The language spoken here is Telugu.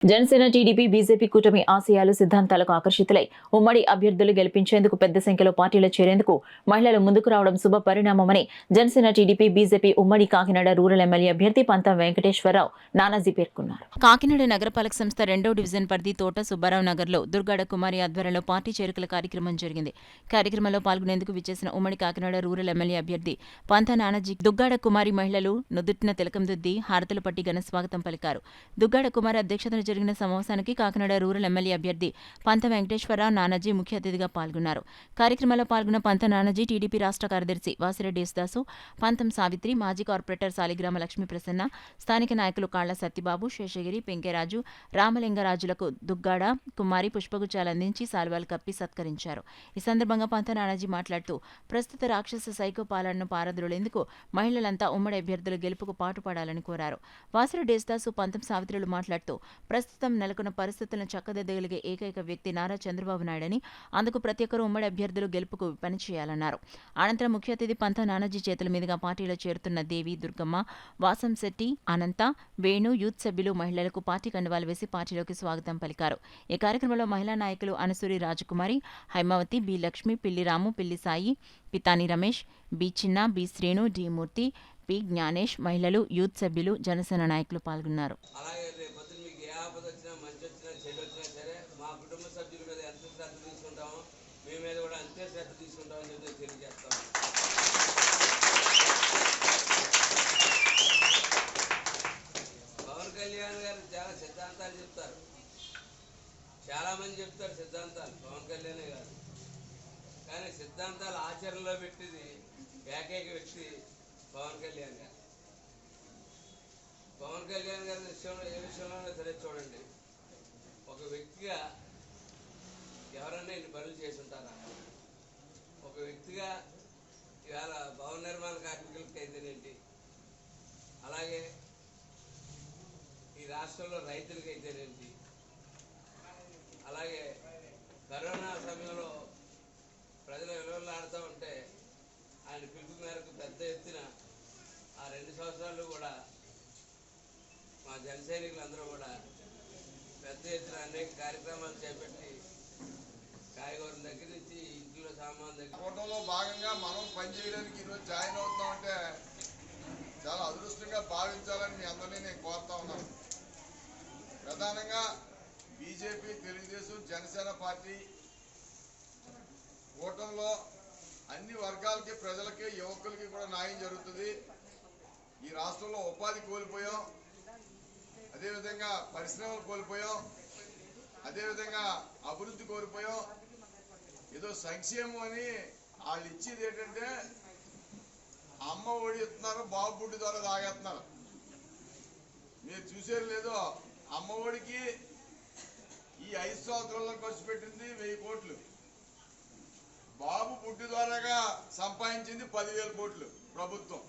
జనసేన టీడీపీ బీజేపీ కూటమి ఆశయాలు సిద్ధాంతాలకు ఆకర్షితులై ఉమ్మడి అభ్యర్థులు గెలిపించేందుకు పెద్ద సంఖ్యలో పార్టీలో చేరేందుకు మహిళలు ముందుకు రావడం శుభ పరిణామమని జనసేన టీడీపీ బీజేపీ ఉమ్మడి కాకినాడ రూరల్ ఎమ్మెల్యే అభ్యర్థి పంతం వెంకటేశ్వరరావు నానాజీ పేర్కొన్నారు. కాకినాడ నగరపాలక సంస్థ 2వ డివిజన్ పరిధి తోట సుబ్బారావు నగర్లో దుర్గాడ కుమారి ఆధ్వర్యంలో పార్టీ చేరికల కార్యక్రమం జరిగింది. కార్యక్రమంలో పాల్గొనేందుకు విచ్చేసిన ఉమ్మడి కాకినాడ రూరల్ ఎమ్మెల్యే అభ్యర్థి పంత నానాజీ దుగ్గాడ కుమారి మహిళలు నుదుటిన తిలకం దిద్ది హారతులు పట్టి ఘన స్వాగతం పలికారు. దుగ్గాడ కుమారి అధ్యక్షతన జరిగిన సమావేశానికి కాకినాడ రూరల్ ఎమ్మెల్యే అభ్యర్థి పంత వెంకటేశ్వరరావు నానాజీ ముఖ్య అతిథిగా పాల్గొన్నారు. కార్యక్రమంలో పాల్గొన్న పంత నానాజీ టీడీపీ రాష్ట్ర కార్యదర్శి వాసిరెడ్డి యేసుదాసు, పంతం సావిత్రి, మాజీ కార్పొరేటర్ సాలిగ్రామ లక్ష్మీ ప్రసన్న, స్థానిక నాయకులు కాళ్ల సత్యబాబు, శేషగిరి, పెంకెరాజు, రామలింగరాజులకు దుగ్గాడ కుమారి పుష్పగుచ్చాలు అందించి సాల్వాలు కప్పి సత్కరించారు. ఈ సందర్భంగా పంత నానాజీ మాట్లాడుతూ ప్రస్తుత రాక్షస సైకో పాలనను పారద్రోలేందుకు మహిళలంతా ఉమ్మడి అభ్యర్థుల గెలుపుకు పాటుపడాలని కోరారు. వాసిరెడ్డి యేసుదాసు, పంతం సావిత్రులు మాట్లాడుతూ ప్రస్తుతం నెలకొన్న పరిస్థితులను చక్కదిద్దగలిగే ఏకైక వ్యక్తి నారా చంద్రబాబు నాయుడని, అందుకు ప్రతి ఒక్కరూ ఉమ్మడి అభ్యర్థులు గెలుపుకు పనిచేయాలన్నారు. అనంతరం ముఖ్య అతిథి పంత నానాజీ చేతుల మీదుగా పార్టీలో చేరుతున్న దేవి, దుర్గమ్మ, వాసంశెట్టి, అనంత, వేణు యూత్ సభ్యులు మహిళలకు పార్టీ కండువాలు వేసి పార్టీలోకి స్వాగతం పలికారు. ఈ కార్యక్రమంలో మహిళా నాయకులు అనసూరి రాజకుమారి, హైమావతి, బి లక్ష్మి, పిల్లి రాము, పిల్లి సాయి, పితాని రమేష్, బి చిన్న, బి శ్రీను, డి మూర్తి, పి జ్ఞానేష్, మహిళలు, యూత్ సభ్యులు, జనసేన నాయకులు పాల్గొన్నారు. మీ మీద కూడా అంతే శ్రద్ధ తీసుకుంటామని చెప్పి తెలియజేస్తాం. పవన్ కళ్యాణ్ గారు చాలా సిద్ధాంతాలు చెప్తారు, చాలా మంది చెప్తారు సిద్ధాంతాలు పవన్ కళ్యాణ్ గారు, కానీ సిద్ధాంతాలు ఆచరణలో పెట్టింది ఏకైక వ్యక్తి పవన్ కళ్యాణ్ గారు. పవన్ కళ్యాణ్ గారి విషయంలో ఏ విషయంలోనే సరే చూడండి, ఒక వ్యక్తిగా ఎవరన్నా ఇన్ని పనులు చేసి ఉంటారా? ఒక వ్యక్తిగా ఇవాళ భవన నిర్మాణ కార్మికులకి అయితేనేంటి, అలాగే ఈ రాష్ట్రంలో రైతులకి అయితేనేంటి, అలాగే కరోనా సమయంలో ప్రజలు విలువలాడుతూ ఉంటే ఆయన పిలుపు మేరకు పెద్ద ఎత్తున ఆ 2 సంవత్సరాలు కూడా మా జన సైనికులందరూ కూడా పెద్ద ఎత్తున అనేక కార్యక్రమాలు చేపట్టి కాయగూరల దగ్గర నుంచి ఇంట్లో సామాన్ దగ్గర కూటంలో భాగంగా మనం పనిచేయడానికి ఈరోజు జాయిన్ అవుతామంటే చాలా అదృష్టంగా భావించాలని మీ అందరినీ నేను కోరుతా ఉన్నాను. ప్రధానంగా బీజేపీ, తెలుగుదేశం, జనసేన పార్టీ కూటంలో అన్ని వర్గాలకి, ప్రజలకి, యువకులకి కూడా న్యాయం జరుగుతుంది. ఈ రాష్ట్రంలో ఉపాధి కోల్పోయాం, అదేవిధంగా పరిశ్రమలు కోల్పోయాం, అదేవిధంగా అభివృద్ధి కోల్పోయాం. ఏదో సంక్షేమం అని వాళ్ళు ఇచ్చేది ఏంటంటే అమ్మ ఒడి ఇస్తున్నారు, బాబు బుడ్డి ద్వారా తాగేస్తున్నారు. మీరు చూసేది లేదో, అమ్మ ఒడికి ఈ 5 సంవత్సరాల్లో ఖర్చు పెట్టింది 1000 కోట్లు, బాబు బుడ్డి ద్వారాగా సంపాదించింది 10,000 కోట్లు ప్రభుత్వం.